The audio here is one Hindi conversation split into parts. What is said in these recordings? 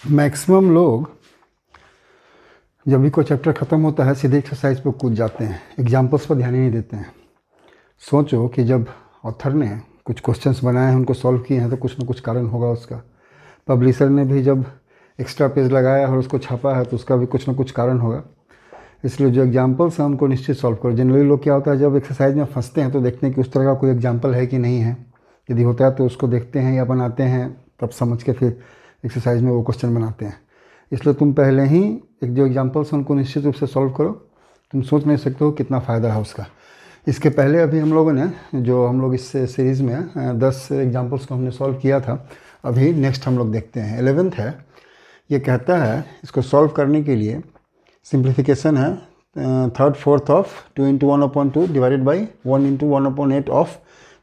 मैक्सिमम लोग जब भी कोई चैप्टर ख़त्म होता है सीधे एक्सरसाइज पर कूद जाते हैं, एग्जाम्पल्स पर ध्यान ही नहीं देते हैं। सोचो कि जब ऑथर ने कुछ क्वेश्चंस बनाए हैं, उनको सॉल्व किए हैं, तो कुछ ना कुछ कारण होगा उसका। पब्लिशर ने भी जब एक्स्ट्रा पेज लगाया और उसको छापा है तो उसका भी कुछ ना कुछ कारण होगा। इसलिए जो एग्जाम्पल्स हैं उनको निश्चित सॉल्व करो। जनरली लोग क्या होता है, जब एक्सरसाइज में फंसते हैं तो देखते हैं कि उस तरह का कोई एग्जाम्पल है कि नहीं है। यदि होता है तो उसको देखते हैं या बनाते हैं, तब समझ के फिर एक्सरसाइज में वो क्वेश्चन बनाते हैं। इसलिए तुम पहले ही एक जो एग्जाम्पल्स हैं उनको निश्चित रूप से सॉल्व करो। तुम सोच नहीं सकते हो कितना फ़ायदा है उसका। इसके पहले अभी हम लोगों ने हम लोग इस सीरीज़ में 10 एग्जाम्पल्स को हमने सॉल्व किया था। अभी नेक्स्ट हम लोग देखते हैं 11th है। ये कहता है इसको सॉल्व करने के लिए सिंप्लीफिकेशन है 3/4 ऑफ 2 × 1/2 डिवाइडेड बाई 1 × 1/8 ऑफ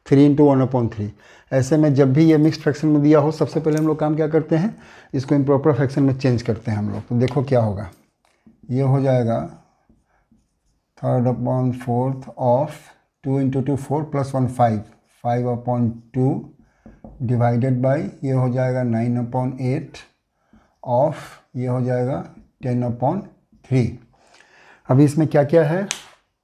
3 × 1/3। ऐसे में जब भी ये मिक्स्ड फ्रैक्शन में दिया हो, सबसे पहले हम लोग काम क्या करते हैं, इसको इम्प्रॉपर फ्रैक्शन में चेंज करते हैं हम लोग। तो देखो क्या होगा, ये हो जाएगा 3/4 ऑफ 2 × 2 4 + 1 5/2 डिवाइडेड बाई ये हो जाएगा 9/8 ऑफ ये हो जाएगा 10/3। अभी इसमें क्या क्या है,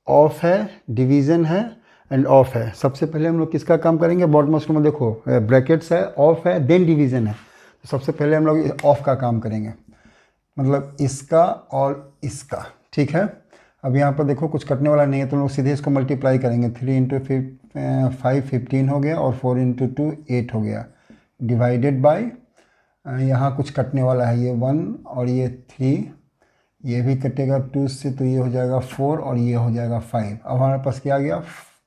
ऑफ है, डिवीज़न है एंड ऑफ है। सबसे पहले हम लोग किसका काम करेंगे, बॉटम मोस्ट में देखो ब्रैकेट्स है, ऑफ है, देन डिवीज़न है। तो सबसे पहले हम लोग ऑफ का काम करेंगे, मतलब इसका और इसका। ठीक है, अब यहाँ पर देखो कुछ कटने वाला नहीं है तो हम लोग सीधे इसको मल्टीप्लाई करेंगे। 3 × 5 15 हो गया और 4 × 2 8 हो गया, डिवाइडेड बाई यहाँ कुछ कटने वाला है, ये 1 और ये 3, ये भी कटेगा 2 से, तो ये हो जाएगा 4 और ये हो जाएगा 5। अब हमारे पास क्या आ गया,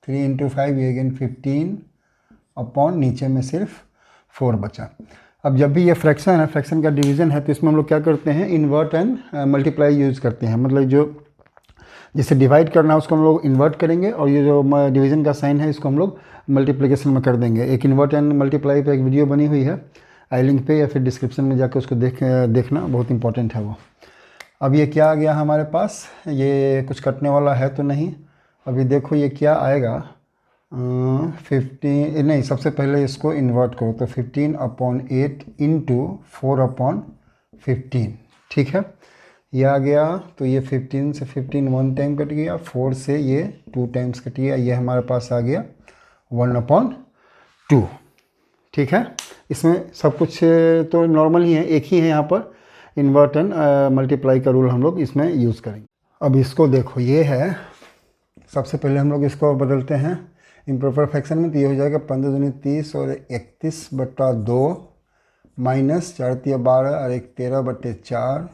3 × 5 ये अगेन 15 अपॉन नीचे में सिर्फ 4 बचा। अब जब भी ये फ्रैक्शन है, फ्रैक्शन का डिवीज़न है, तो इसमें हम लोग क्या करते हैं, इन्वर्ट एंड मल्टीप्लाई यूज़ करते हैं। मतलब जो जिसे डिवाइड करना है उसको हम लोग इन्वर्ट करेंगे और ये जो डिवीज़न का साइन है इसको हम लोग मल्टीप्लिकेशन में कर देंगे। एक इन्वर्ट एंड मल्टीप्लाई पे एक वीडियो बनी हुई है, आई लिंक पे या फिर डिस्क्रिप्शन में जाकर उसको देखना, बहुत इंपॉर्टेंट है वो। अब ये क्या आ गया हमारे पास, ये कुछ कटने वाला है तो नहीं। अभी देखो ये क्या आएगा, 15 नहीं, सबसे पहले इसको इन्वर्ट करो तो 15/8 × 4/15। ठीक है, ये आ गया। तो ये 15 से 15 1 टाइम कट गया, 4 से ये 2 टाइम्स कट गया, ये हमारे पास आ गया 1/2। ठीक है, इसमें सब कुछ तो नॉर्मल ही है, एक ही है यहाँ पर, इन्वर्ट एंड मल्टीप्लाई का रूल हम लोग इसमें यूज़ करेंगे। अब इसको देखो, ये है, सबसे पहले हम लोग इसको बदलते हैं इम्प्रॉपर फ्रैक्शन में। तो ये हो जाएगा 15 दूनी 30 और 31/2 माइनस 4 × 12 और 1 13/4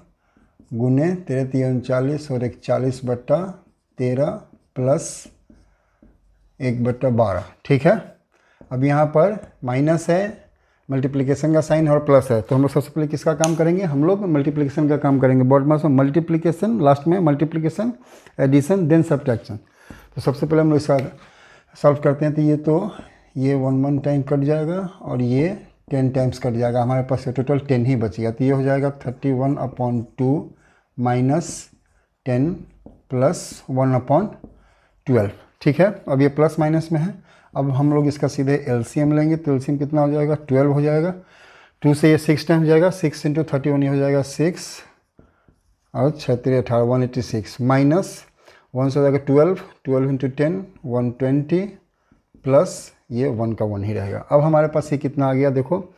गुने 13 × 39 और 1 40/13 प्लस 1/12। ठीक है, अब यहाँ पर माइनस है, मल्टीप्लिकेशन का साइन और प्लस है, तो हम लोग सबसे पहले किसका काम करेंगे, हम लोग मल्टीप्लिकेशन का काम करेंगे। बॉटम में मल्टीप्लिकेशन, लास्ट में मल्टीप्लिकेशन, एडिशन, देन सब्ट्रैक्शन। तो सबसे पहले हम लोग इसका सॉल्व करते हैं। तो ये 1 टाइम कट जाएगा और ये 10 टाइम्स कट जाएगा, हमारे पास ये टोटल 10 ही बच गया। तो ये हो जाएगा 31/2 माइनस 10 प्लस 1/12। ठीक है, अब ये प्लस माइनस में है। अब हम लोग इसका सीधे एलसीएम लेंगे, तो एलसीएम कितना हो जाएगा, 12 हो जाएगा। 2 से ये 6 टाइम जाएगा, 6 × 31 ये हो जाएगा 6 और 6 × 3 18 186 माइनस 1 से हो जाएगा 12 × 10 120 प्लस ये 1 का 1 ही रहेगा। अब हमारे पास ये कितना आ गया, देखो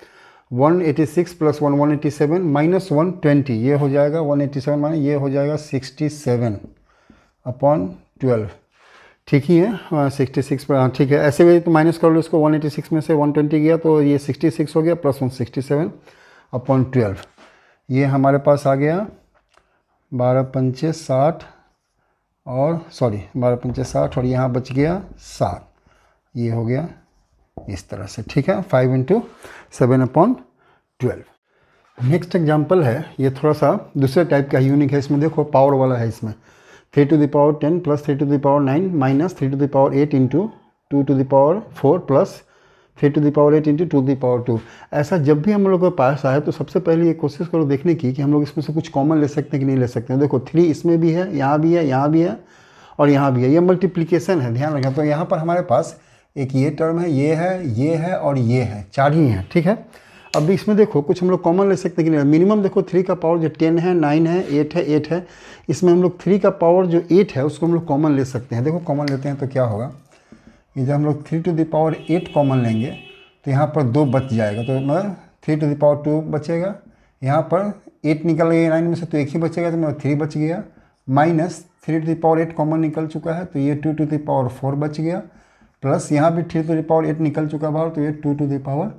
186 + 1 187 माइनस 120, ये हो जाएगा 187 माइनस ये हो जाएगा 67/12। ठीक ही है, 66 पर, ठीक है। ऐसे भी तो माइनस कर लो इसको, 186 में से 120 गया तो ये 66 हो गया प्लस 167/12। ये हमारे पास आ गया 12 × 5 = 60 और 12 × 5 = 60 और यहाँ बच गया 7, ये हो गया इस तरह से। ठीक है, 5 × 7/12। नेक्स्ट एग्जाम्पल है, ये थोड़ा सा दूसरे टाइप का यूनिक है। इसमें देखो पावर वाला है, इसमें 3 to the power 10 + 3 to the power 9 minus 3 to the power 8 × 2 to the power 4 plus 3 to the power 8 × 2 to the power 2। ऐसा जब भी हम लोग के पास आए तो सबसे पहले ये कोशिश करो देखने की कि हम लोग इसमें से कुछ कॉमन ले सकते हैं कि नहीं ले सकते हैं। देखो 3 इसमें भी है, यहाँ भी है, यहाँ भी है और यहाँ भी है, ये मल्टीप्लिकेशन है, ध्यान रखें। तो यहाँ पर हमारे पास एक ये टर्म है, ये है, ये है और ये है, 4 ही हैं। ठीक है, अब इसमें देखो कुछ हम लोग कॉमन ले सकते हैं कि नहीं। मिनिमम देखो 3 का पावर जो 10 है, 9 है, 8 है, इसमें हम लोग 3 का पावर जो 8 है उसको हम लोग कॉमन ले सकते हैं। देखो कॉमन लेते हैं तो क्या होगा, ये जब हम लोग 3 टू द पावर 8 कॉमन लेंगे तो यहाँ पर 2 बच जाएगा, तो मतलब 3 टू द पावर 2 बचेगा। यहाँ पर 8 निकल गया 9 में से तो एक ही बचेगा, तो मतलब 3 बच गया। Minus 3 to the power 8 common निकल चुका है तो ये 2 टू द पावर 4 बच गया। प्लस यहाँ भी 3 टू द पावर 8 निकल चुका बाहर तो ये 2 टू द पावर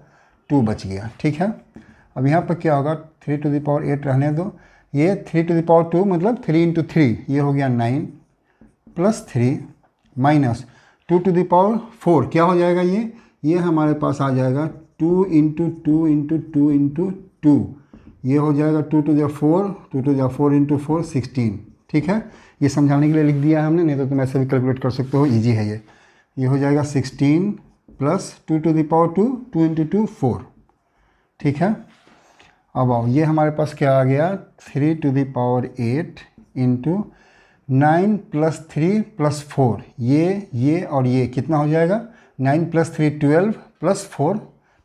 2 बच गया। ठीक है, अब यहाँ पर क्या होगा, 3 टू द पावर 8 रहने दो, ये 3 टू द पावर 2 मतलब 3 इंटू 3 ये हो गया 9 plus 3 minus 2 to the power 4 क्या हो जाएगा, ये हमारे पास आ जाएगा 2 इंटू 2 इंटू 2 इंटू 2, ये हो जाएगा 2 to the 4, 2 to the 4 into 4 16। ठीक है, ये समझाने के लिए लिख दिया हमने, नहीं तो तुम ऐसे भी कैलकुलेट कर सकते हो, ईजी है ये हो जाएगा 16 plus 2 to the power 2, 2 into 2 4। ठीक है, अब आओ ये हमारे पास क्या आ गया, 3 to the power 8 into 9 plus 3 plus 4, ये और ये कितना हो जाएगा, 9 प्लस 3 12 प्लस 4,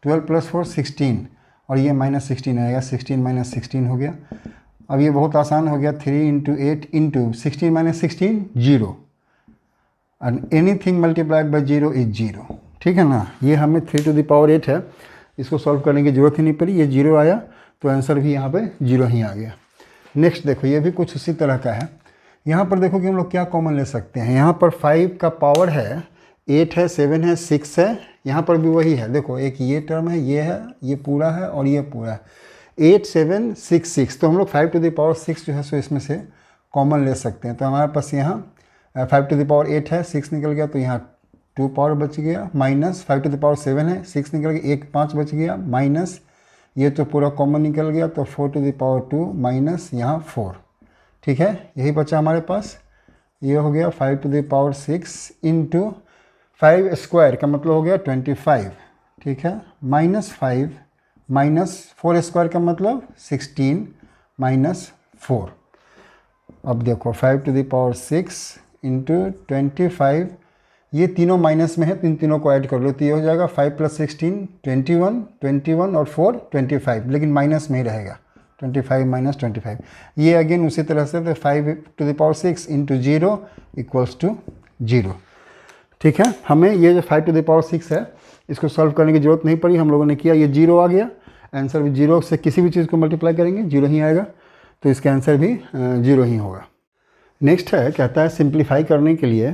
12 प्लस 4 16 और ये माइनस 16 आएगा, 16 माइनस 16 हो गया। अब ये बहुत आसान हो गया, 3 into 8 into 16 minus 16 0 and anything multiplied by 0 is 0। ठीक है ना, ये हमें 3 टू द पावर 8 है, इसको सॉल्व करने की ज़रूरत ही नहीं पड़ी, ये 0 आया तो आंसर भी यहाँ पे 0 ही आ गया। नेक्स्ट देखो ये भी कुछ उसी तरह का है। यहाँ पर देखो कि हम लोग क्या कॉमन ले सकते हैं, यहाँ पर 5 का पावर है 8 है, 7 है, 6 है, यहाँ पर भी वही है। देखो एक ये टर्म है, ये पूरा है और ये पूरा है, 8 7 6 6, तो हम लोग 5 टू द पावर 6 जो है सो इसमें से कॉमन ले सकते हैं। तो हमारे पास यहाँ 5 टू द पावर 8 है, 6 निकल गया तो यहाँ 2 पावर बच गया, माइनस 5 टू द पावर 7 है, 6 निकल गया, 1 5 बच गया, माइनस ये तो पूरा कॉमन निकल गया तो 4 टू द पावर 2 माइनस यहाँ 4। ठीक है, यही बचा हमारे पास, ये हो गया 5 to the power 6 into 5 square का मतलब हो गया 25। ठीक है, माइनस 5 माइनस 4 स्क्वायर का मतलब 16 माइनस 4। अब देखो 5 टू द पावर 6 इंटू 25, ये तीनों माइनस में है तो इन तीनों को ऐड कर लो तो ये हो जाएगा 5 प्लस 16 21, 21 और 4 25, लेकिन माइनस में ही रहेगा 25 माइनस 25। ये अगेन उसी तरह से 5 to the power 6 into 0 equals to 0। ठीक है, हमें ये जो 5 टू द पावर 6 है इसको सॉल्व करने की जरूरत नहीं पड़ी, हम लोगों ने किया, ये 0 आ गया, आंसर भी 0 से किसी भी चीज़ को मल्टीप्लाई करेंगे 0 ही आएगा, तो इसका आंसर भी 0 ही होगा। नेक्स्ट है, कहता है सिंप्लीफाई करने के लिए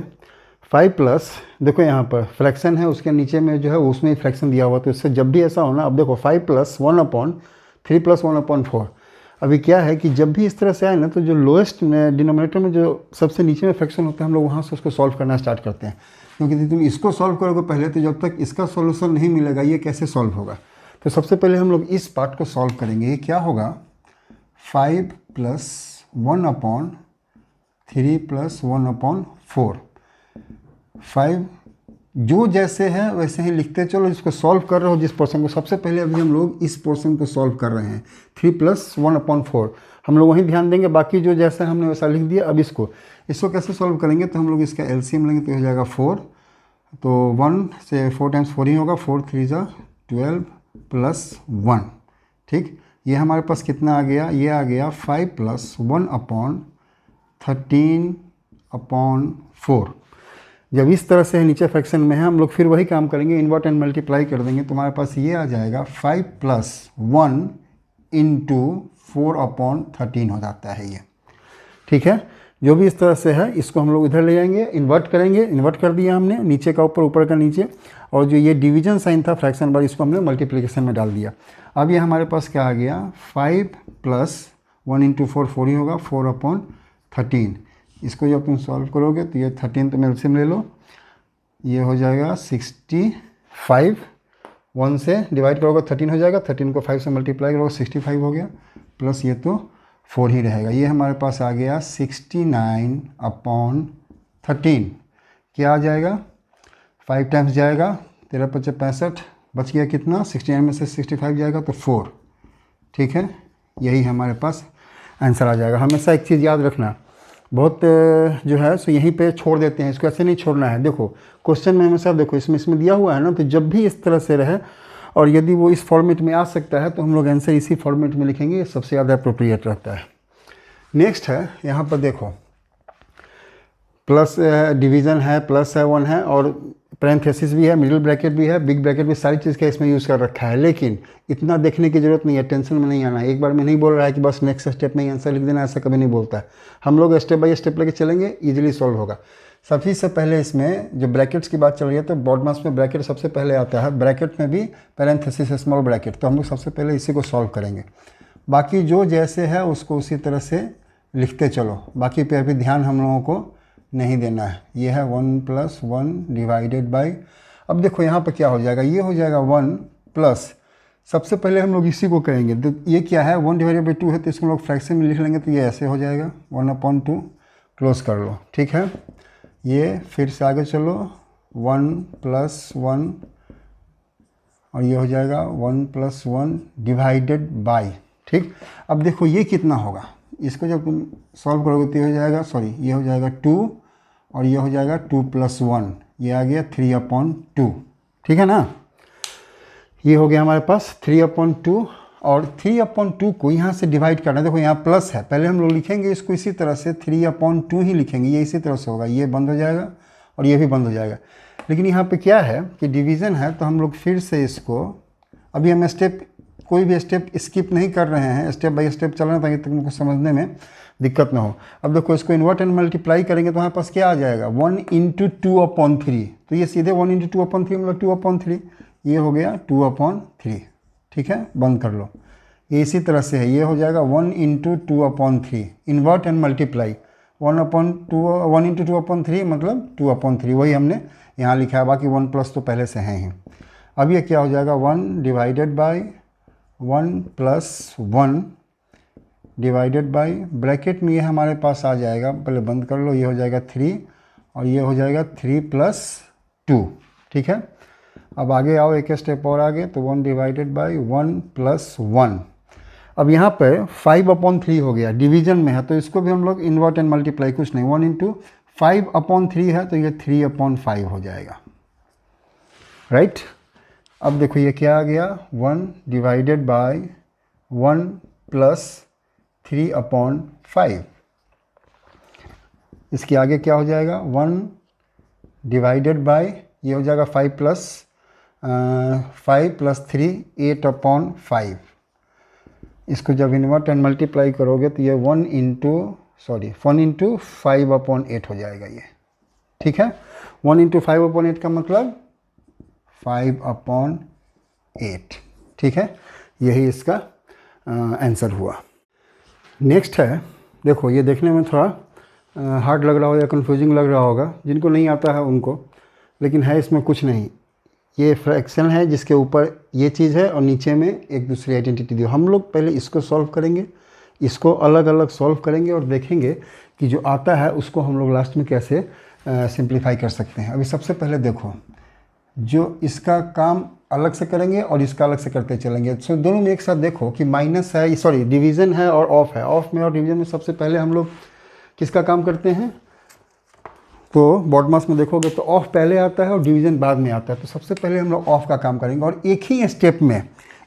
5 प्लस, देखो यहाँ पर फ्रैक्शन है उसके नीचे में जो है उसमें ही फ्रैक्शन दिया हुआ, तो इससे जब भी ऐसा हो ना, अब देखो 5 प्लस 1/3 प्लस 1/4, अभी क्या है कि जब भी इस तरह से आए ना तो जो लोएस्ट डिनोमिनेटर में जो सबसे नीचे में फ्रैक्शन होता है हम लोग वहाँ से उसको सॉल्व करना स्टार्ट करते हैं, क्योंकि तुम इसको सॉल्व करोगे पहले तो जब तक इसका सॉल्यूशन नहीं मिलेगा ये कैसे सॉल्व होगा। तो सबसे पहले हम लोग इस पार्ट को सॉल्व करेंगे। ये क्या होगा, 5 प्लस 1/3 प्लस 1/4, 5 जो जैसे है वैसे ही लिखते चलो, इसको सॉल्व कर रहे हो जिस पोर्शन को, सबसे पहले अभी हम लोग इस पोर्शन को सॉल्व कर रहे हैं, 3 प्लस 1/4 हम लोग वहीं ध्यान देंगे, बाकी जो जैसा हमने वैसा लिख दिया। अब इसको कैसे सॉल्व करेंगे, तो हम लोग इसका एलसीएम लेंगे तो हो जाएगा 4, तो 1 से 4 टाइम्स 4 ही होगा, 4 3 जा 12 प्लस 1। ठीक, ये हमारे पास कितना आ गया, ये आ गया 5 प्लस 1/13/4। जब इस तरह से नीचे फ्रैक्शन में है हम लोग फिर वही काम करेंगे, इन्वर्ट एंड मल्टीप्लाई कर देंगे, तो हमारे पास ये आ जाएगा 5 प्लस 1 इंटू 4/13 हो जाता है ये। ठीक है, जो भी इस तरह से है इसको हम लोग इधर ले जाएंगे, इन्वर्ट करेंगे, इन्वर्ट कर दिया हमने, नीचे का ऊपर, ऊपर का नीचे, और जो ये डिवीजन साइन था फ्रैक्शन बार इसको हमने मल्टीप्लिकेशन में डाल दिया। अब ये हमारे पास क्या आ गया, 5 प्लस 1 इंटू 4 4 ही होगा, 4/13। इसको जब तुम सॉल्व करोगे तो ये 13 तो एलसीएम ले लो, ये हो जाएगा 65, 1 से डिवाइड करोगे 13 हो जाएगा, 13 को 5 से मल्टीप्लाई करोगे 65 हो गया, प्लस ये तो 4 ही रहेगा। ये हमारे पास आ गया 69/13। क्या आ जाएगा, 5 टाइम्स जाएगा, 13 × 5 = 65, बच गया कितना, 69 में से 65 जाएगा तो 4। ठीक है, यही हमारे पास आंसर आ जाएगा। हमेशा एक चीज़ याद रखना, बहुत जो है सो यहीं पे छोड़ देते हैं, इसको ऐसे नहीं छोड़ना है। देखो क्वेश्चन में हमेशा देखो इसमें दिया हुआ है ना, तो जब भी इस तरह से रहे और यदि वो इस फॉर्मेट में आ सकता है तो हम लोग आंसर इसी फॉर्मेट में लिखेंगे, ये सबसे ज़्यादा अप्रोप्रिएट रहता है। नेक्स्ट है यहाँ पर देखो, प्लस डिवीज़न है, प्लस है, 1 है, और पैरेंथेसिस भी है, मिडिल ब्रैकेट भी है, बिग ब्रैकेट भी, सारी चीज़ का इसमें यूज़ कर रखा है। लेकिन इतना देखने की ज़रूरत नहीं है, टेंशन में नहीं आना है। एक बार में नहीं बोल रहा है कि बस नेक्स्ट स्टेप में ही आंसर लिख देना, ऐसा कभी नहीं बोलता है। हम लोग स्टेप बाय स्टेप लेके चलेंगे, ईजिली सॉल्व होगा। सबसे से पहले इसमें जो ब्रैकेट्स की बात चल रही है तो बॉडमास में ब्रैकेट सबसे पहले आता है, ब्रैकेट में भी पैरेंथेसिस स्मॉल ब्रैकेट, तो हम लोग सबसे पहले इसी को सॉल्व करेंगे। बाकी जो जैसे है उसको उसी तरह से लिखते चलो, बाकी पे अभी ध्यान हम लोगों को नहीं देना है। ये है 1 + 1 डिवाइडेड बाई, अब देखो यहाँ पर क्या हो जाएगा, ये हो जाएगा 1 प्लस, सबसे पहले हम लोग इसी को करेंगे। तो ये क्या है, 1 डिवाइडेड बाई 2 है, तो इसको हम लोग फ्रैक्शन में लिख लेंगे, तो ये ऐसे हो जाएगा 1/2, क्लोज कर लो, ठीक है। ये फिर से आगे चलो, 1 + 1, और ये हो जाएगा 1 + 1 डिवाइडेड बाई, ठीक। अब देखो ये कितना होगा, इसको जब तुम सॉल्व करोगे तो ये हो जाएगा, सॉरी ये हो जाएगा 2, और ये हो जाएगा 2 + 1, ये आ गया 3/2, ठीक है ना। ये हो गया हमारे पास 3/2, और 3/2 को यहाँ से डिवाइड करना है। देखो यहाँ प्लस है, पहले हम लोग लिखेंगे इसको इसी तरह से 3/2 ही लिखेंगे, ये इसी तरह से होगा, ये बंद हो जाएगा और ये भी बंद हो जाएगा। लेकिन यहाँ पे क्या है कि डिवीज़न है, तो हम लोग फिर से इसको, अभी हम कोई भी स्टेप स्किप नहीं कर रहे हैं, स्टेप बाय स्टेप चल रहे हैं ताकि तुमको समझने में दिक्कत ना हो। अब देखो इसको इन्वर्ट एंड मल्टीप्लाई करेंगे तो हमारे पास क्या आ जाएगा, 1 × 2/3, तो ये सीधे 1 × 2/3 मतलब 2/3, ये हो गया 2/3, ठीक है, बंद कर लो। ये इसी तरह से है, ये हो जाएगा 1 × 2/3, इन्वर्ट एंड मल्टीप्लाई, 1 × 2/3 मतलब 2/3, वही हमने यहाँ लिखा है, बाकी 1 प्लस तो पहले से हैं ही। अब ये क्या हो जाएगा, 1 divided by 1 + 1 divided by, bracket में ये हमारे पास आ जाएगा, पहले बंद कर लो, ये हो जाएगा 3, और ये हो जाएगा 3 + 2, ठीक है। अब आगे आओ, एक स्टेप और आगे, तो 1 डिवाइडेड बाई 1 + 1। अब यहाँ पे 5/3 हो गया, डिवीजन में है, तो इसको भी हम लोग इन्वर्ट एंड मल्टीप्लाई, कुछ नहीं, 1 × 5/3 है, तो ये 3/5 हो जाएगा, राइट। अब देखो ये क्या आ गया, 1 डिवाइडेड बाई 1 + 3/5, इसके आगे क्या हो जाएगा, 1 डिवाइडेड बाई, ये हो जाएगा 5 + 3 8/5। इसको जब इन्वर्ट एंड मल्टीप्लाई करोगे तो ये 1 × 5/8 हो जाएगा ये, ठीक है। 1 × 5/8 का मतलब 5/8, ठीक है, यही इसका आंसर हुआ। नेक्स्ट है, देखो ये देखने में थोड़ा हार्ड लग रहा हो या कंफ्यूजिंग लग रहा होगा, जिनको नहीं आता है उनको, लेकिन है इसमें कुछ नहीं। ये फ्रैक्शन है जिसके ऊपर ये चीज़ है और नीचे में एक दूसरी आइडेंटिटी दी। हम लोग पहले इसको सॉल्व करेंगे, इसको अलग अलग सॉल्व करेंगे और देखेंगे कि जो आता है उसको हम लोग लास्ट में कैसे सिंप्लीफाई कर सकते हैं। अभी सबसे पहले देखो, जो इसका काम अलग से करेंगे और इसका अलग से करते चलेंगे। सो दोनों में एक साथ देखो कि माइनस है, सॉरी डिवीज़न है और ऑफ है। ऑफ में और डिवीज़न में सबसे पहले हम लोग किसका काम करते हैं, तो बॉडमास में देखोगे तो ऑफ पहले आता है और डिवीज़न बाद में आता है। तो सबसे पहले हम लोग ऑफ का काम करेंगे और एक ही स्टेप में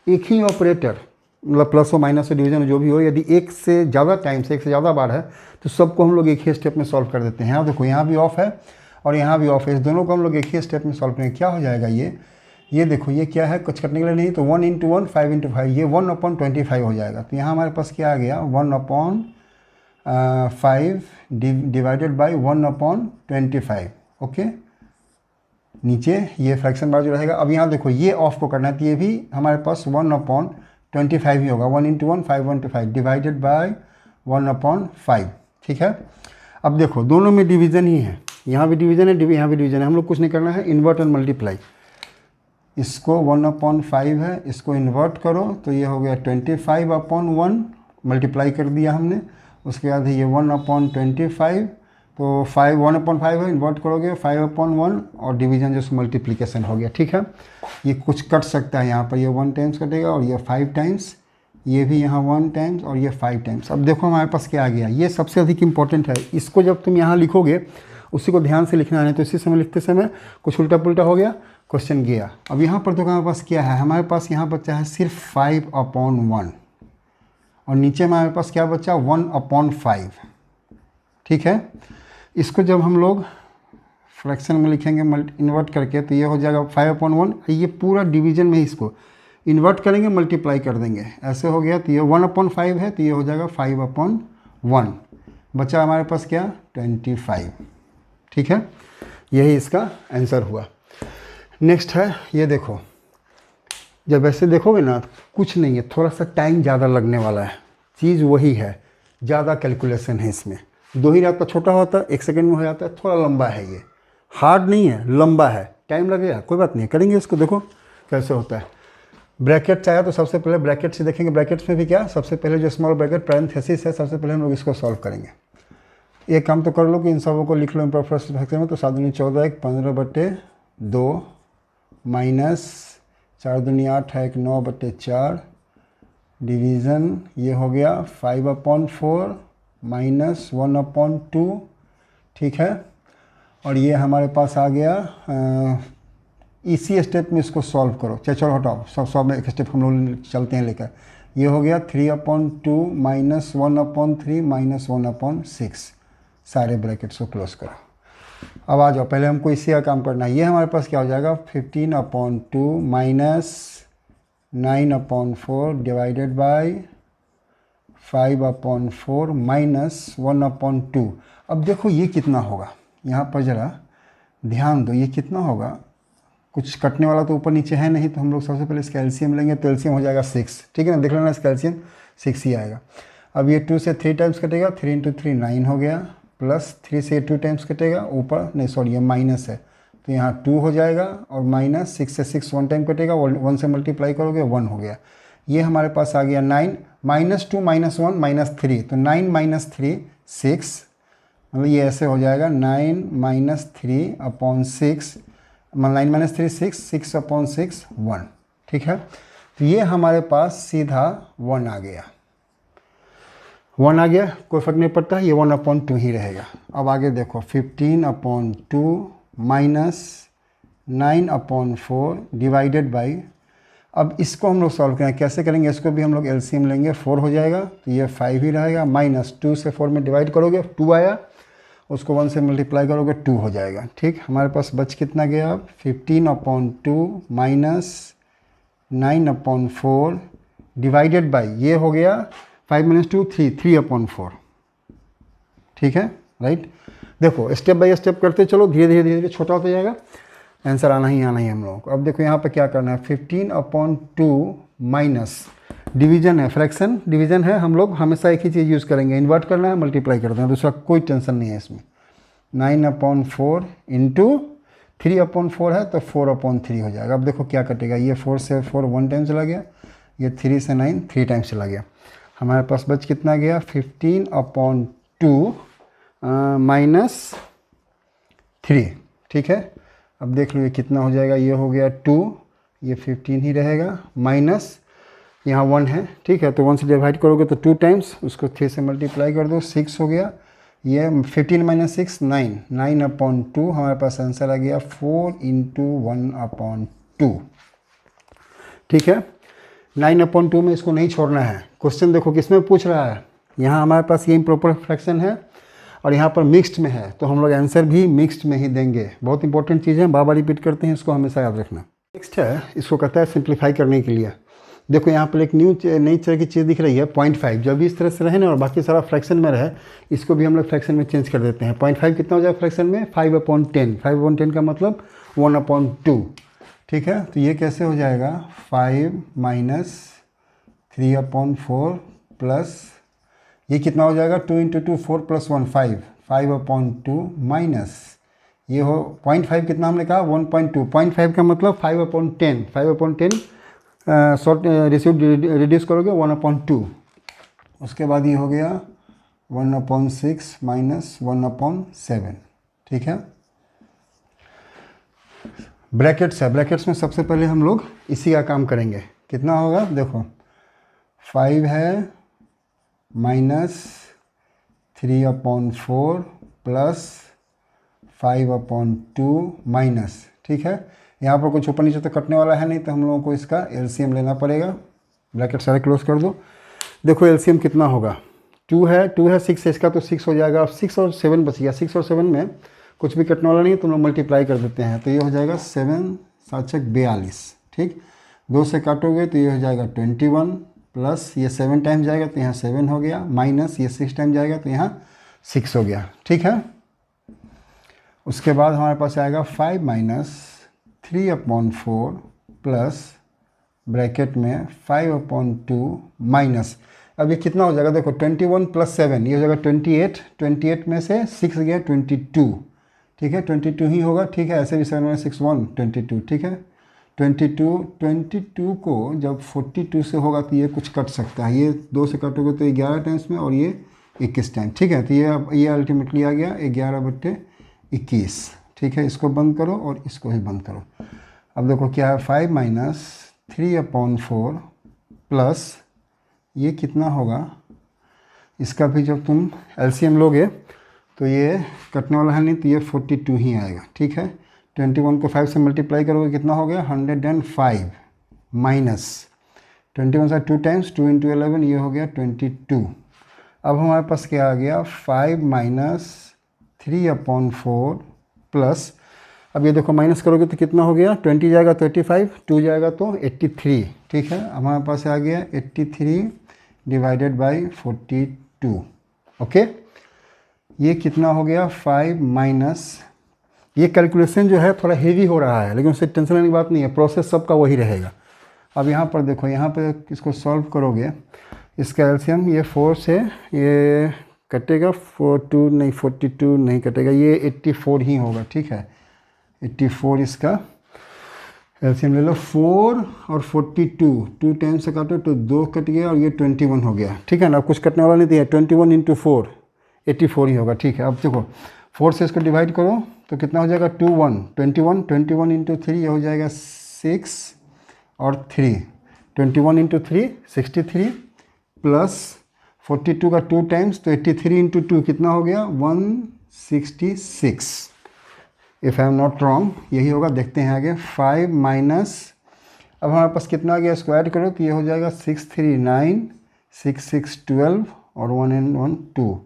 एक ही ऑपरेटर, मतलब प्लस हो माइनस हो डिवीज़न जो भी हो, यदि एक से ज़्यादा टाइम से एक से ज़्यादा बार है तो सबको हम लोग एक ही स्टेप में सॉल्व कर देते हैं। यहाँ देखो यहाँ भी ऑफ है और यहाँ भी ऑफ है, इस दोनों को हम लोग एक ही स्टेप में सॉल्व करेंगे। क्या हो जाएगा ये देखो ये क्या है, कुछ करने के लिए नहीं, तो 1 × 1 5 × 5, ये 1/25 हो जाएगा। तो यहाँ हमारे पास क्या आ गया, 1/5 डिवाइडेड बाई 1/25, ओके। नीचे ये फ्रैक्शन बार जो रहेगा। अब यहाँ देखो ये ऑफ को करना है, तो ये भी हमारे पास 1/25 ही होगा, 1 × 1 5/25 डिवाइडेड बाई 1/5, ठीक है। अब देखो दोनों में डिवीज़न ही है, यहाँ भी डिवीज़न है, यहाँ भी डिवीज़न है। हम लोग कुछ नहीं करना है, इन्वर्ट एंड मल्टीप्लाई। इसको 1/5 है, इसको इन्वर्ट करो तो ये हो गया 25/1, मल्टीप्लाई कर दिया हमने। उसके बाद ये 1/25, तो 1/5 है, इन्वर्ट करोगे 5/1 और डिवीज़न जो मल्टीप्लिकेशन हो गया, ठीक है। ये कुछ कट सकता है, यहाँ पर ये 1 टाइम्स कटेगा और ये 5 टाइम्स, ये भी यहाँ 1 टाइम्स और ये 5 टाइम्स। अब देखो हमारे पास क्या आ गया, ये सबसे अधिक इंपॉर्टेंट है। इसको जब तुम यहाँ लिखोगे उसी को ध्यान से लिखना है, तो इसी समय लिखते समय कुछ उल्टा पुल्टा हो गया क्वेश्चन गया। अब यहाँ पर तो हमारे पास क्या है, हमारे पास यहाँ बचा है सिर्फ 5/1 और नीचे हमारे पास क्या बचा 1/5। ठीक है, इसको जब हम लोग फ्रैक्शन में लिखेंगे इन्वर्ट करके तो ये हो जाएगा 5/1। ये पूरा डिवीजन में इसको इन्वर्ट करेंगे, मल्टीप्लाई कर देंगे, ऐसे हो गया। तो ये 1/5 है तो ये हो जाएगा 5/1। बचा हमारे पास क्या 25। ठीक है, यही इसका आंसर हुआ। नेक्स्ट है ये देखो, जब ऐसे देखोगे ना कुछ नहीं है, थोड़ा सा टाइम ज़्यादा लगने वाला है, चीज़ वही है, ज़्यादा कैलकुलेशन है इसमें। 2 ही रात का छोटा होता है, 1 सेकंड में हो जाता है, थोड़ा लंबा है, ये हार्ड नहीं है, लंबा है, टाइम लगेगा, कोई बात नहीं, करेंगे इसको। देखो कैसे होता है। ब्रैकेट चाहे तो सबसे पहले ब्रैकेट से देखेंगे, ब्रैकेट्स में भी क्या सबसे पहले जो स्मॉल ब्रैकेट पैरेंथेसिस है, सबसे पहले हम लोग इसको सॉल्व करेंगे। एक काम तो कर लो कि इन सबों को लिख लो इम्प्रॉपर फ्रैक्शन में। तो 7 दूनी 14 1 15/2 माइनस 4 दूनी 8 है 1 9/4 डिवीज़न ये हो गया 5/4 माइनस 1/2। ठीक है, और ये हमारे पास आ गया। इसी स्टेप में इसको सॉल्व करो, चलो हटाओ, सब में एक स्टेप हम लोग चलते हैं लेकर। ये हो गया 3/2 माइनस 1/3 माइनस 1/6। सारे ब्रैकेट्स को क्लोज करो। अब आ जाओ, पहले हमको इसी का काम करना है। ये हमारे पास क्या हो जाएगा 15/2 माइनस 9/4 डिवाइडेड बाई 5/4 माइनस 1/2। अब देखो ये कितना होगा, यहाँ पर ज़रा ध्यान दो, ये कितना होगा। कुछ कटने वाला तो ऊपर नीचे है नहीं, तो हम लोग सबसे पहले इसका एलसीएम लेंगे, तो एलसीएम हो जाएगा 6। ठीक है ना, देख लेना इसका एलसीएम 6 ही आएगा। अब ये 2 से 3 टाइम्स कटेगा, 3 × 3 9 हो गया, प्लस 3 से 2 टाइम्स कटेगा, ऊपर नहीं सॉरी ये माइनस है तो यहाँ 2 हो जाएगा, और माइनस 6 से 6 1 टाइम कटेगा, 1 से मल्टीप्लाई करोगे 1 हो गया। ये हमारे पास आ गया 9 -2 -1 -3, तो 9 - 3 6, मतलब ये ऐसे हो जाएगा 9 - 3/6, 9 - 3 6 6/6 1। ठीक है, तो ये हमारे पास सीधा 1 आ गया, 1 आ गया, कोई फर्क नहीं पड़ता, ये 1/2 ही रहेगा। अब आगे देखो 15/2 माइनस 9/4 डिवाइडेड बाई, अब इसको हम लोग सॉल्व करें, कैसे करेंगे, इसको भी हम लोग एलसीएम लेंगे, 4 हो जाएगा, तो ये 5 ही रहेगा, माइनस 2 से 4 में डिवाइड करोगे 2 आया, उसको 1 से मल्टीप्लाई करोगे 2 हो जाएगा। ठीक, हमारे पास बच कितना गया अब 15/2 माइनस 9/4 डिवाइडेड बाई, ये हो गया 5 - 2 3 3/4। ठीक है, राइट। देखो स्टेप बाय स्टेप करते चलो, धीरे धीरे धीरे धीरे छोटा होता जाएगा, आंसर आना ही हम लोगों को। अब देखो यहाँ पर क्या करना है, 15/2 माइनस डिवीजन है, फ्रैक्शन डिवीजन है, हम लोग हमेशा एक ही चीज़ यूज़ करेंगे, इन्वर्ट करना है, मल्टीप्लाई करते हैं, दूसरा कोई टेंशन नहीं है इसमें। 9/4 इंटू 3/4 है तो 4/3 हो जाएगा। अब देखो क्या कटेगा, ये 4 से 4 1 टाइम चला गया, ये 3 से 9 3 टाइम चला गया, हमारे पास बच कितना गया 15/2 माइनस 3। ठीक है, अब देख लो ये कितना हो जाएगा, ये हो गया 2, ये 15 ही रहेगा, माइनस यहाँ 1 है। ठीक है, तो 1 से डिवाइड करोगे तो 2 टाइम्स, उसको 3 से मल्टीप्लाई कर दो 6 हो गया, ये 15 - 6 9 9/2, हमारे पास आंसर आ गया 4 × 1/2। ठीक है, 9/2 में इसको नहीं छोड़ना है। क्वेश्चन देखो किस में पूछ रहा है, यहाँ हमारे पास ये इम्प्रॉपर फ्रैक्शन है और यहाँ पर मिक्स्ड में है, तो हम लोग आंसर भी मिक्स्ड में ही देंगे। बहुत इंपॉर्टेंट चीज़ है, बार बार रिपीट करते हैं, इसको हमेशा याद रखना। नेक्स्ट है, इसको कहता है सिंप्लीफाई करने के लिए। देखो यहाँ पर एक नई तरह की चीज़ दिख रही है 0.5, जब भी इस तरह से रहे ना और बाकी सारा फ्रैक्शन में रहे, इसको भी हम लोग फ्रैक्शन में चेंज कर देते हैं। 0.5 कितना हो जाएगा फ्रैक्शन में 5/10, 5/10 का मतलब 1/2। ठीक है, तो ये कैसे हो जाएगा 5 - 3/4 प्लस ये कितना हो जाएगा 2 × 2 4 + 1 5 5/2 माइनस ये हो 0.5 कितना हमने कहा 1.2, 0.5 का मतलब 5/10, 5/10 शॉर्ट रिसीव रिड्यूस करोगे 1/2, उसके बाद ये हो गया 1/6 माइनस 1/7। ठीक है, ब्रैकेट्स है, ब्रैकेट्स में सबसे पहले हम लोग इसी का काम करेंगे। कितना होगा देखो 5 है माइनस 3/4 प्लस 5/2 माइनस, ठीक है, यहाँ पर कुछ ऊपर नीचे तो कटने वाला है नहीं, तो हम लोगों को इसका एलसीएम लेना पड़ेगा। ब्रैकेट सारे क्लोज कर दो। देखो एलसीएम कितना होगा, 2 है 6 है, इसका तो 6 हो जाएगा। अब 6 और 7 बच गया। 6 और 7 में कुछ भी कटने वाला नहीं है, तो हम लोग मल्टीप्लाई कर देते हैं। तो ये हो जाएगा 7 7 42, ठीक। 2 से काटोगे तो ये हो जाएगा 21, प्लस ये 7 टाइम जाएगा तो यहाँ 7 हो गया, माइनस ये 6 टाइम जाएगा तो यहाँ 6 हो गया, ठीक है। उसके बाद हमारे पास आएगा 5 माइनस 3/4 प्लस ब्रैकेट में 5/2 माइनस, अब ये कितना हो जाएगा, देखो 21 प्लस 7 ये हो जाएगा 28, 28 में से 6 गया 22, ठीक है, 22 ही होगा, ठीक है। ऐसे भी 7 में 6 1 22, ठीक है। 22 को जब 42 से होगा तो ये कुछ कट सकता है, ये 2 से कटोगे तो 11 टाइम्स में और ये 21 टाइम, ठीक है। तो ये अल्टीमेटली आ गया 11/21, ठीक है। इसको बंद करो और इसको ही बंद करो। अब देखो क्या है, 5 माइनस 3/4 प्लस ये कितना होगा, इसका भी जब तुम एलसीएम लोगे तो ये कटने वाला है नहीं, तो ये 42 ही आएगा, ठीक है। 21 को 5 से मल्टीप्लाई करोगे कितना हो गया 105, माइनस 21 से 2 टाइम्स 2 × 11 ये हो गया 22। अब हमारे पास क्या आ गया 5 माइनस 3/4 प्लस, अब ये देखो माइनस करोगे तो कितना हो गया, 20 जाएगा तो 85, 2 जाएगा तो 83, ठीक है। हमारे पास आ गया 83 डिवाइडेड बाई 42, ओके। ये कितना हो गया 5 माइनस, ये कैलकुलेशन जो है थोड़ा हेवी हो रहा है, लेकिन उससे टेंशन लेने की बात नहीं है, प्रोसेस सबका वही रहेगा। अब यहाँ पर देखो, यहाँ पर इसको सॉल्व करोगे, इसका एलसीएम ये 4 से ये कटेगा 42 नहीं कटेगा, ये 84 ही होगा, ठीक है। 84 इसका एलसीएम ले लो। 4 और 42 2 टाइम्स से काटो तो 2 कट गया और ये 21 हो गया, ठीक है ना। कुछ कटने वाला नहीं दिया, 21 × 4 84 ही होगा, ठीक है। अब देखो 4 से इसको डिवाइड करो तो कितना हो जाएगा 21 × 3 ये हो जाएगा 6 और 3, 21 × 3 63 प्लस 42 का 2 टाइम्स तो 83 × 2 कितना हो गया 166, if I am not wrong यही होगा। देखते हैं आगे। 5 माइनस, अब हमारे पास कितना आ गया, स्क्वायर करो तो ये हो जाएगा 639 6 6 12 और 1 and 1 2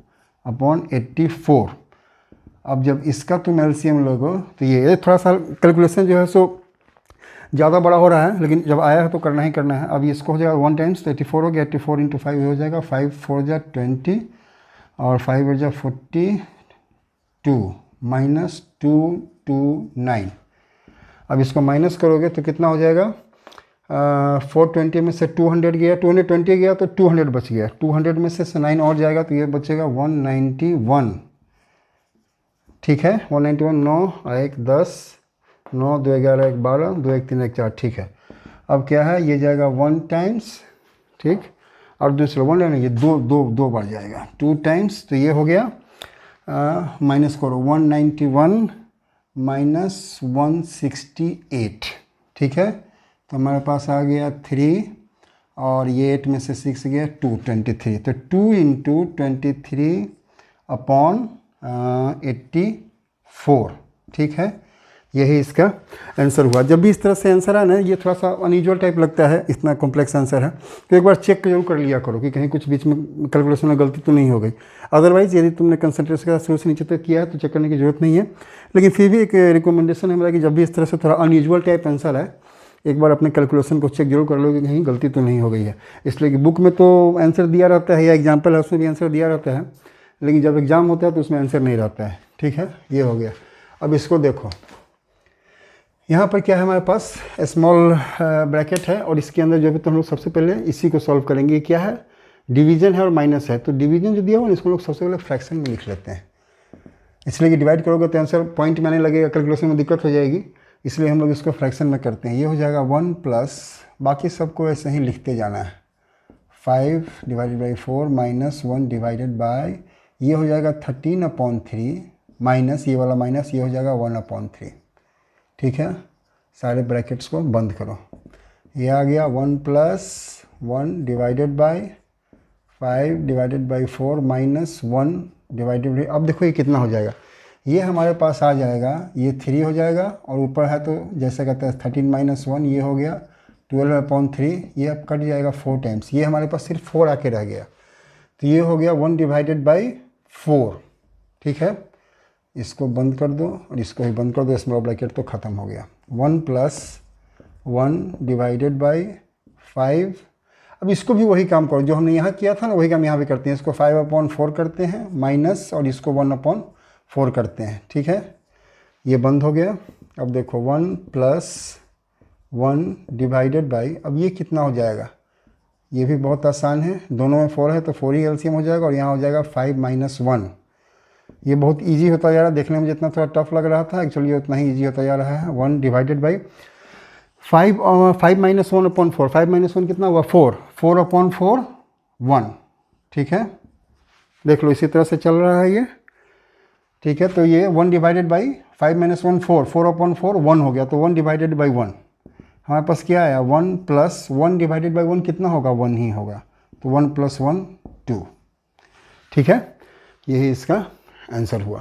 अपॉन 84। अब जब इसका तुम एलसीएम लोगो तो ये थोड़ा सा कैलकुलेशन जो है सो ज़्यादा बड़ा हो रहा है, लेकिन जब आया है तो करना ही करना है। अब इसको हो जाएगा 1 टाइम्स तो 84 हो गया, 84 × 5 हो जाएगा 5 4 जा 20 और 5 8 जा 42 माइनस 229। अब इसको माइनस करोगे तो कितना हो जाएगा 420 में से 200 गया, 220 गया तो 200 बच गया, 200 में से 9 और जाएगा तो ये बचेगा 191, ठीक है। 191, 9 1 10 9 2 11 1 12 2 1 3 1 4, ठीक है। अब क्या है, ये जाएगा 1 टाइम्स, ठीक, और दूसरा 1 लेना, ये दो बार जाएगा 2 टाइम्स तो ये हो गया माइनस करो 191 माइनस 168, ठीक है। तो हमारे पास आ गया 3 और ये 8 में से 6 गया 223, तो 2 × 23 अपॉन 84, ठीक है। यही इसका आंसर हुआ। जब भी इस तरह से आंसर आए ना, ये थोड़ा सा अनयूजुअल टाइप लगता है, इतना कॉम्प्लेक्स आंसर है, तो एक बार चेक जरूर कर लिया करो कि कहीं कुछ बीच में कैलकुलेशन में गलती तो नहीं हो गई। अदरवाइज़ यदि तुमने कंसंट्रेशन का शुरू से नीचे तक किया है तो चेक करने की जरूरत नहीं है, लेकिन फिर भी एक रिकमेंडेशन है मेरा कि जब भी इस तरह से थोड़ा अनयूजुअल टाइप आंसर है, एक बार अपने कैलकुलेशन को चेक जरूर कर लो कि कहीं गलती तो नहीं हो गई है। इसलिए कि बुक में तो आंसर दिया रहता है या एग्जाम्पल है उसमें भी आंसर दिया रहता है, लेकिन जब एग्ज़ाम होता है तो उसमें आंसर नहीं रहता है, ठीक है। ये हो गया। अब इसको देखो, यहाँ पर क्या है, हमारे पास स्मॉल ब्रैकेट है और इसके अंदर जो भी तो हम लोग सबसे पहले इसी को सॉल्व करेंगे। क्या है, डिवीजन है और माइनस है, तो डिवीजन जो दिया हुआ है इसको लोग सबसे पहले फ्रैक्शन में लिख लेते हैं, इसलिए कि डिवाइड करोगे तो आंसर पॉइंट में आने लगेगा, कैलकुलेशन में दिक्कत हो जाएगी, इसलिए हम लोग इसको फ्रैक्शन में करते हैं। ये हो जाएगा 1 प्लस, बाकी सबको ऐसे ही लिखते जाना है, 5 divided by 4 minus 1 divided by, ये हो जाएगा 13/3 माइनस ये वाला माइनस, ये हो जाएगा 1/3, ठीक है। सारे ब्रैकेट्स को बंद करो। ये आ गया 1 plus 1 divided by 5 divided by 4 minus 1 divided by, अब देखो ये कितना हो जाएगा, ये हमारे पास आ जाएगा, ये 3 हो जाएगा और ऊपर है तो जैसे कहते हैं 13 - 1 ये हो गया 12/3, ये अब कट जाएगा 4 टाइम्स, ये हमारे पास सिर्फ 4 आके रह गया, तो ये हो गया 1/4। ठीक है, इसको बंद कर दो और इसको भी बंद कर दो, स्मॉल ब्रैकेट तो ख़त्म हो गया। 1 + 1/5। अब इसको भी वही काम करो जो हमने यहाँ किया था ना, वही काम यहाँ भी करते हैं। इसको 5/4 करते हैं माइनस, और इसको 1/4 करते हैं। ठीक है, ये बंद हो गया। अब देखो 1 + 1/, अब ये कितना हो जाएगा, ये भी बहुत आसान है, दोनों में 4 है तो 4 ही एलसीएम हो जाएगा, और यहाँ हो जाएगा 5 - 1। ये बहुत इजी होता जा रहा है, देखने में जितना थोड़ा टफ लग रहा था एक्चुअली उतना ही इजी होता जा रहा है। 1/5 5 - 1/4, 5 - 1 कितना हुआ 4, 4/4 1। ठीक है, देख लो इसी तरह से चल रहा है ये। ठीक है, तो ये 1/5 - 1 4, 4/4 1 हो गया, तो 1/1 हमारे पास क्या आया, 1 + 1/1 कितना होगा, 1 ही होगा, तो 1 + 1 2। ठीक है, यही इसका आंसर हुआ।